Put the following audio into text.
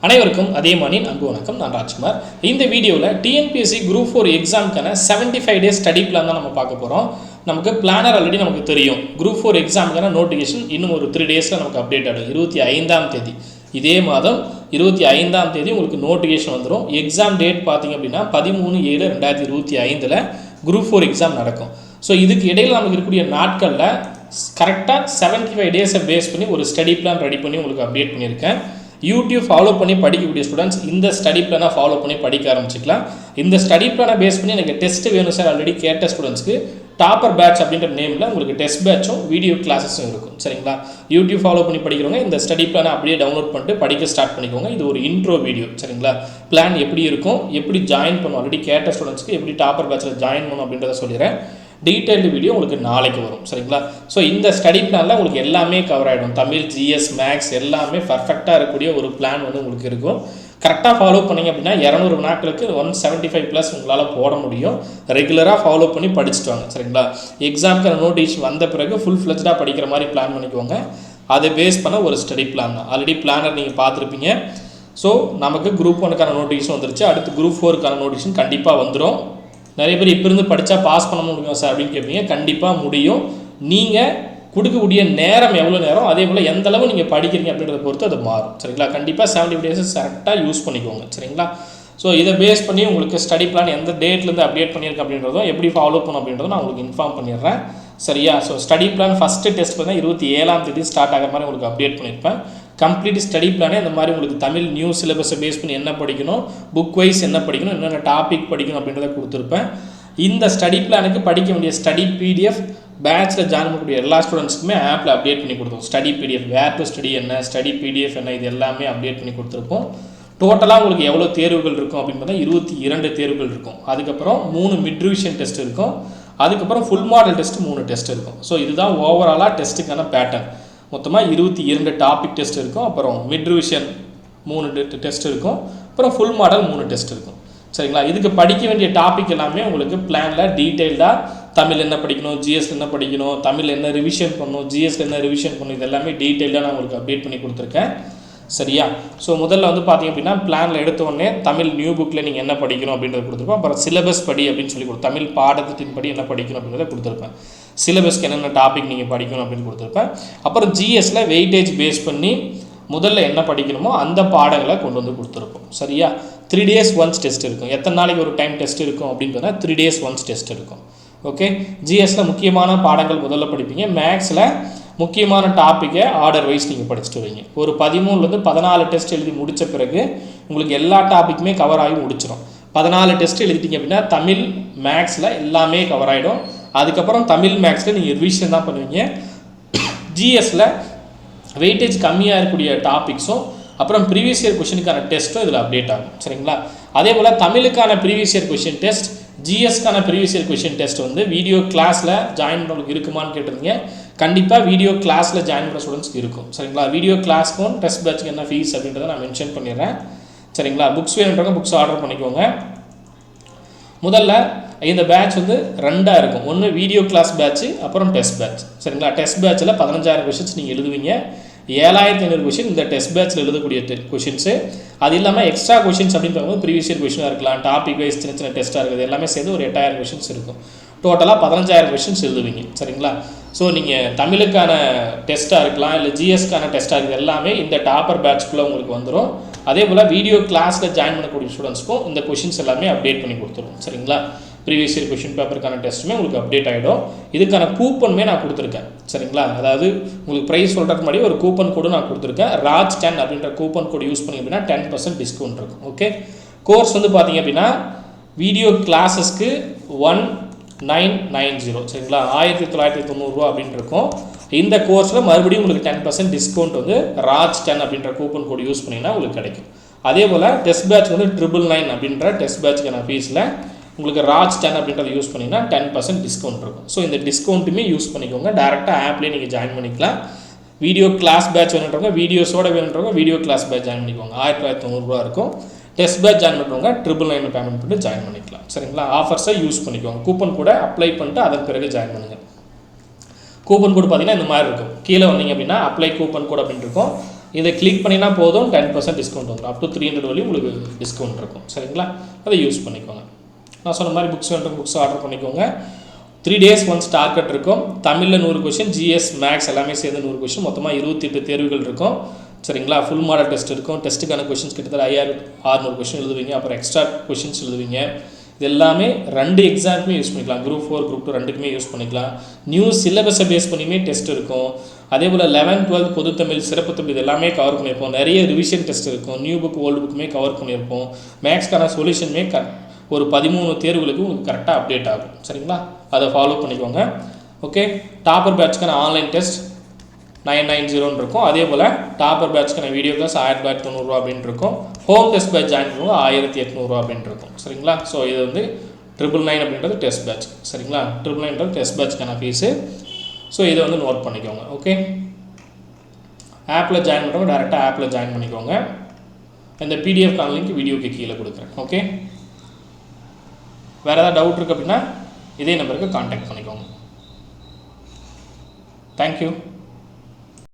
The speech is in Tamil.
அனைவருக்கும் அதேமானின் அன்பு வணக்கம். நான் ராஜ்குமார். இந்த வீடியோவில் TNPSC group 4 எக்ஸாமுக்கான 75 days study plan தான் நம்ம பார்க்க போகிறோம். நமக்கு பிளானர் ஆல்ரெடி நமக்கு தெரியும். குரூப் 4 எக்ஸாமுக்கான நோட்டிஃபிகேஷன் இன்னும் ஒரு 3 டேஸில் நமக்கு அப்டேட் ஆகும். 25ஆம் தேதி, இதே மாதம் 25ஆம் தேதி உங்களுக்கு நோட்டிஃபிகேஷன் வந்துடும். எக்ஸாம் டேட் பார்த்திங்க அப்படின்னா 13/7/2025 குரூப் 4 எக்ஸாம் நடக்கும். ஸோ இதுக்கு இடையில் நமக்கு இருக்கக்கூடிய நாட்களில் கரெக்டாக 75 டேஸை பேஸ் பண்ணி ஒரு ஸ்டடி பிளான் ரெடி பண்ணி உங்களுக்கு அப்டேட் பண்ணியிருக்கேன். யூடியூப் ஃபாலோ பண்ணி படிக்கக்கூடிய ஸ்டூடெண்ட்ஸ் இந்த ஸ்டடி பிளானை ஃபாலோ பண்ணி படிக்க ஆரம்பிச்சிக்கலாம். இந்த ஸ்டடி பிளானை பேஸ் பண்ணி எனக்கு டெஸ்ட் வேணும் சார் ஆல்ரெடி கேட்ட ஸ்டூடெண்ட்ஸ்க்கு டாப்பர் பேட்ச் அப்படின்ற நேமில் உங்களுக்கு டெஸ்ட் பேட்சும் வீடியோ கிளாஸஸும் இருக்கும். சரிங்களா? யூடியூப் ஃபாலோ பண்ணி படிக்கிறவங்க இந்த ஸ்டடி பிளானை அப்படியே டவுன்லோட் பண்ணிட்டு படிக்க ஸ்டார்ட் பண்ணிக்கோங்க. இது ஒரு இன்ட்ரோ வீடியோ. சரிங்களா? பிளான் எப்படி இருக்கும், எப்படி ஜாயின் பண்ணும், ஆல்ரெடி கேட்ட ஸ்டூடெண்ட்ஸ்க்கு எப்படி டாப்பர் பேட்சில் ஜாயின் பண்ணும் அப்படின்றத சொல்லிடுறேன். டீட்டெயில்டு வீடியோ உங்களுக்கு நாளைக்கு வரும். சரிங்களா? ஸோ இந்த ஸ்டடி பிளானில் உங்களுக்கு எல்லாமே கவர் ஆகிடும். தமிழ், ஜிஎஸ், மேக்ஸ் எல்லாமே பர்ஃபெக்டாக இருக்கக்கூடிய ஒரு பிளான் வந்து உங்களுக்கு இருக்கும். கரெக்டாக ஃபாலோ பண்ணிங்க அப்படின்னா 200 நாட்களுக்கு 175+ உங்களால் போட முடியும். ரெகுலராக ஃபாலோ பண்ணி படிச்சுட்டு வாங்க. சரிங்களா? எக்ஸாமுக்கான நோட்டிஃபிகேஷன் வந்த பிறகு ஃபுல் ஃப்ளெஜ்டாக படிக்கிற மாதிரி பிளான் பண்ணிக்கோங்க. அதை பேஸ் பண்ண ஒரு ஸ்டடி பிளான் தான். ஆல்ரெடி பிளானர் நீங்கள் பார்த்துருப்பீங்க. ஸோ நமக்கு குரூப் 1க்கான நோட்டிஃபிகேஷன் வந்துருச்சு. அடுத்து குரூப் 4க்கான நோட்டிஃபிகேஷன் கண்டிப்பாக வந்துடும். நிறைய பேர் இப்போ இருந்து படித்தா பாஸ் பண்ண முடியும் சார் அப்படின்னு கேட்பீங்க. கண்டிப்பாக முடியும். நீங்கள் கொடுக்கக்கூடிய நேரம் எவ்வளோ நேரம், அதே போல் எந்த அளவு நீங்கள் படிக்கிறீங்க அப்படின்றத பொறுத்து அது மாறும். சரிங்களா? கண்டிப்பாக 70 டேஸ் கரெக்டாக யூஸ் பண்ணிக்கோங்க. சரிங்களா? ஸோ இதை பேஸ் பண்ணி உங்களுக்கு ஸ்டடி பிளான் எந்த டேட்லேருந்து அப்டேட் பண்ணியிருக்கேன் அப்படின்றதும் எப்படி ஃபாலோ பண்ணும் அப்படின்றதும் நான் உங்களுக்கு இன்ஃபார்ம் பண்ணிடுறேன். சரியா? So study plan first test பார்த்தீங்கன்னா 27ஆம் தேதி ஸ்டார்ட் ஆகிற மாதிரி உங்களுக்கு அப்டேட் பண்ணியிருப்பேன். கம்ப்ளீட் ஸ்டடி பிளானே இந்த மாதிரி உங்களுக்கு தமிழ் நியூ சிலபஸை பேஸ் பண்ணி என்ன படிக்கணும், புக் வைஸ் என்ன படிக்கணும், என்னென்ன டாபிக் படிக்கணும் அப்படின்றத கொடுத்துருப்பேன். இந்த ஸ்டடி பிளானுக்கு படிக்க வேண்டிய ஸ்டடி பிடிஎஃப் பேட்சில் ஜாயின் பண்ணக்கூடிய எல்லா ஸ்டூடெண்ட்ஸ்க்குமே ஆப்பில் அப்டேட் பண்ணி கொடுத்துருவோம். Study PDF, where to study என்ன, ஸ்டடி பிடிஎஃப் என்ன, இது எல்லாமே அப்டேட் பண்ணி கொடுத்துருப்போம். டோட்டலாக உங்களுக்கு எவ்வளோ தேர்வுகள் இருக்கும் அப்படின்னு பார்த்தா 22 தேர்வுகள் இருக்கும். அதுக்கப்புறம் 3 மிட் ரிவிஷன் டெஸ்ட் இருக்கும். அதுக்கப்புறம் ஃபுல் மாடல் டெஸ்ட் 3 டெஸ்ட் இருக்கும். ஸோ இதுதான் ஓவராலாக டெஸ்ட்டுக்கான பேட்டர்ன். மொத்தமாக 22 டாபிக் டெஸ்ட் இருக்கும். அப்புறம் மிட் ரிவிஷன் 3 டெஸ்ட் இருக்கும். அப்புறம் ஃபுல் மாடல் 3 டெஸ்ட் இருக்கும். சரிங்களா? இதுக்கு படிக்க வேண்டிய டாபிக் எல்லாமே உங்களுக்கு பிளானில் டீட்டெயில்டாக தமிழ் என்ன படிக்கணும், ஜிஎஸ் என்ன படிக்கணும், தமிழ் என்ன ரிவிஷன் பண்ணணும், ஜிஎஸ்ல என்ன ரிவிஷன் பண்ணணும், இது எல்லாமே டீட்டெயிலாக நான் உங்களுக்கு அப்டேட் பண்ணி கொடுத்துருக்கேன். சரியா? ஸோ முதல்ல வந்து பார்த்திங்க அப்படின்னா பிளானில் எடுத்த உடனே தமிழ் நியூ புக்கில் நீங்கள் என்ன படிக்கணும் அப்படின்றத கொடுத்துருப்பேன். அப்புறம் சிலபஸ் படி அப்படின்னு சொல்லி தமிழ் பாடத்தின் படி என்ன படிக்கணும் அப்படின்றத கொடுத்துருப்பேன். சிலபஸ்க்கு என்னென்ன டாபிக் நீங்கள் படிக்கணும் அப்படின்னு கொடுத்துருப்பேன். அப்புறம் ஜிஎஸ்ல வெயிட்டேஜ் பேஸ் பண்ணி முதல்ல என்ன படிக்கணுமோ அந்த பாடங்களை கொண்டு வந்து கொடுத்துருப்போம். சரியா? 3 days ஒன்ஸ் டெஸ்ட் இருக்கும். எத்தனை நாளைக்கு ஒரு டைம் டெஸ்ட் இருக்கும் அப்படின்னு பார்த்தா 3 days ஒன்ஸ் டெஸ்ட் இருக்கும். ஓகே? ஜிஎஸில் முக்கியமான பாடங்கள் முதல்ல படிப்பீங்க. மேக்ஸில் முக்கியமான டாப்பிக்கை ஆர்டர் வைஸ் நீங்கள் படிச்சுட்டு வரீங்க. ஒரு 13லேருந்து 14 டெஸ்ட் எழுதி முடித்த பிறகு உங்களுக்கு எல்லா டாப்பிக்குமே கவர் ஆகி முடிச்சிடும். 14 டெஸ்ட் எழுதிட்டீங்க அப்படின்னா தமிழ், மேக்ஸில் எல்லாமே கவர் ஆகிடும். அதுக்கப்புறம் தமிழ், மேக்ஸில் நீங்கள் ரிவிஷன் தான் பண்ணுவீங்க. ஜிஎஸில் வெயிட்டேஜ் கம்மியாக இருக்கக்கூடிய டாபிக்ஸும் அப்புறம் ப்ரீவியஸ் இயர் கொஷினுக்கான டெஸ்ட்டும் இதில் அப்டேட் ஆகும். சரிங்களா? அதே போல் தமிழுக்கான ப்ரீவியஸ் இயர் கொஷின் டெஸ்ட், ஜிஎஸ்க்கான ப்ரீவியஸ் இயர் கொஷின் டெஸ்ட் வந்து வீடியோ கிளாஸில் ஜாயின் பண்ணுறவங்களுக்கு இருக்குமான்னு கேட்டிருந்தீங்க. கண்டிப்பாக வீடியோ கிளாஸில் ஜாயின் பண்ணுற ஸ்டூடெண்ட்ஸ்க்கு இருக்கும். சரிங்களா? வீடியோ கிளாஸ்க்கும் டெஸ்ட் பேட்ச்க்கு என்ன ஃபீஸ் அப்படின்றத நான் மென்ஷன் பண்ணிடுறேன். சரிங்களா? புக்ஸ் வேணுன்றவங்க புக்ஸ் ஆர்டர் பண்ணிக்கோங்க. முதல்ல இந்த பேட்ச் வந்து 2ஆக இருக்கும். ஒன்று வீடியோ கிளாஸ் பேட்ச்சு, அப்புறம் டெஸ்ட் பேட்ச். சரிங்களா? டெஸ்ட் பேட்சில் 15,000 கொஷின்ஸ் நீங்கள் எழுதுவீங்க. 7,500 கொஷின் இந்த டெஸ்ட் பேட்சில் எழுதக்கூடிய கொஷின்ஸு. அது இல்லாமல் எக்ஸ்ட்ரா கொஷின்ஸ் அப்படின்னு பார்க்கும்போது ப்ரீவியஸ் இயர் கொஷினாக இருக்கலாம், டாபிக் வைஸ் சின்ன சின்ன டெஸ்ட்டாக இருக்குது, எல்லாமே சேர்ந்து ஒரு 8,000 கொஷின்ஸ் இருக்கும். டோட்டலாக 15,000 கொஷின்ஸ் எழுதுவீங்க. சரிங்களா? ஸோ நீங்கள் தமிழுக்கான டெஸ்ட்டாக இருக்கலாம், இல்லை ஜிஎஸ்க்கான டெஸ்ட்டாக இருக்குது, எல்லாமே இந்த டாப்பர் பேட்ச்க்குள்ளே உங்களுக்கு வந்துடும். அதே போல் வீடியோ கிளாஸில் ஜாயின் பண்ணக்கூடிய ஸ்டூடெண்ட்ஸ்க்கும் இந்த கொஷின்ஸ் எல்லாமே அப்டேட் பண்ணி கொடுத்துருவோம். சரிங்களா? ப்ரீவியஸ் இயர் கொஷின் பேப்பருக்கான டெஸ்ட்டுமே உங்களுக்கு அப்டேட் ஆகிடும். இதுக்கான கூப்பனுமே நான் கொடுத்துருக்கேன். சரிங்களா? அதாவது உங்களுக்கு ப்ரைஸ் சொல்கிறதுக்கு முன்னாடி ஒரு கூப்பன் கோடு நான் கொடுத்துருக்கேன். ராஜ் 10 அப்படின்ற கூப்பன் கோடு யூஸ் பண்ணி அப்படின்னா 10% டிஸ்கவுண்ட் இருக்கும். ஓகே? கோர்ஸ் வந்து பார்த்தீங்க அப்படின்னா வீடியோ கிளாஸஸ்க்கு 1990. சரிங்களா? 1990 ரூபா அப்படின்னு இருக்கும். இந்த கோர்ஸில் மறுபடியும் உங்களுக்கு 10% டிஸ்கவுண்ட் வந்து ராஜ் 10 அப்படின்ற கூப்பன் கோடு யூஸ் பண்ணிங்கன்னா உங்களுக்கு கிடைக்கும். அதே போல் டெஸ்ட் பேட்ச் வந்து 999 அப்படின்ற டெஸ்ட் பேட்ச்க்கான ஃபீஸில் உங்களுக்கு ராஜ் 10 அப்படின்றத யூஸ் பண்ணிங்கன்னா 10% டிஸ்கவுண்ட் இருக்கும். ஸோ இந்த டிஸ்கவுண்ட்டுமே யூஸ் பண்ணிக்கோங்க. டேரெக்டாக ஆப்லேயே நீங்கள் ஜாயின் பண்ணிக்கலாம். வீடியோ கிளாஸ் பேட்ச் வேணுன்றவங்க, வீடியோஸோட வேணுன்றவங்க வீடியோ கிளாஸ் பேட்ச் ஜாயின் பண்ணிக்கோங்க. 1990 ரூபா இருக்கும். டெஸ்ட் பேட்ச் ஜாயின் பண்ணுறவங்க 999 பேமெண்ட் பண்ணிட்டு ஜாயின் பண்ணிக்கலாம். சரிங்களா? ஆஃபர்ஸை யூஸ் பண்ணிக்கோங்க. கூப்பன் கூட அப்ளை பண்ணிட்டு அதன் பிறகு ஜாயின் பண்ணுங்கள். கூப்பன் கோடு பார்த்தீங்கன்னா இந்த மாதிரி இருக்கும். கீழே வந்தீங்க அப்படின்னா அப்ளை கூப்பன் கோட் அப்படின்னு இருக்கும். இதை கிளிக் பண்ணினா போதும் 10% டிஸ்கவுண்ட் வந்துடும். அப் டு 300 வரையும் உங்களுக்கு டிஸ்கவுண்ட் இருக்கும். சரிங்களா, அதை யூஸ் பண்ணிக்கோங்க. நான் சொன்ன மாதிரி புக்ஸ் வேணும், புக்ஸ் ஆர்டர் பண்ணிக்கோங்க. 3 days ஒன்ஸ் டார்கெட் இருக்கும். தமிழில் 100 கொஷின், ஜிஎஸ் மேக்ஸ் எல்லாமே சேர்ந்து 100 கொஷின், மொத்தமாக 28 தேர்வுகள் இருக்கும். சரிங்களா, ஃபுல் மாடல் டெஸ்ட் இருக்கும். டெஸ்ட்டுக்கான கொஷின்ஸ் கிட்டத்தட்ட 5600 கொஷின் எழுதுவீங்க. அப்புறம் எக்ஸ்ட்ரா கொஷின்ஸ் எழுதுவீங்க. இது எல்லாமே 2 எக்ஸாமுக்குமே யூஸ் பண்ணிக்கலாம். குரூப் 4 குரூப் 2 ரெண்டுக்குமே யூஸ் பண்ணிக்கலாம். நியூ சிலபஸை பேஸ் பண்ணியுமே டெஸ்ட் இருக்கும். அதே போல் 11th 12th பொது தமிழ், சிறப்பு தமிழ் இது எல்லாமே கவர் பண்ணியிருப்போம். நிறைய ரிவிஷன் டெஸ்ட் இருக்கும். நியூ புக் ஓல்டு புக்குமே கவர் பண்ணியிருப்போம். மேக்ஸ்க்கான சொல்யூஷனுமே ஒரு 13 தேர்வுகளுக்கு உங்களுக்கு கரெக்டாக அப்டேட் ஆகும். சரிங்களா, அதை ஃபாலோ பண்ணிக்கோங்க. ஓகே, டாப்பர் பேட்ச்க்கான ஆன்லைன் டெஸ்ட் 990 இருக்கும். அதே போல் டாப்பர் பேட்ச்க்கான வீடியோ கிளாஸ் 1990 அப்படின்னு இருக்கும். ஹோம் டெஸ்ட் பேட்ச் ஜாயின் பண்ணுவோம் 1800 அப்படின்னு இருக்கும். சரிங்களா, ஸோ இது வந்து 999 அப்படின்றது டெஸ்ட் பேட்ச். சரிங்களா, 999 டெஸ்ட் பேட்ச்க்கான ஃபீஸு. ஸோ இதை வந்து நோட் பண்ணிக்கோங்க. ஓகே, ஆப்பில் ஜாயின் பண்ணுறவங்க டேரெக்டாக ஆப்பில் ஜாயின் பண்ணிக்கோங்க. இந்த பிடிஎஃப் லிங்க் வீடியோக்கு கீழே கொடுக்குறேன். ஓகே, வேறு ஏதாவது டவுட் இருக்குது அப்படின்னா இதே நம்பருக்கு கான்டாக்ட் பண்ணிக்கோங்க. தேங்க்யூ.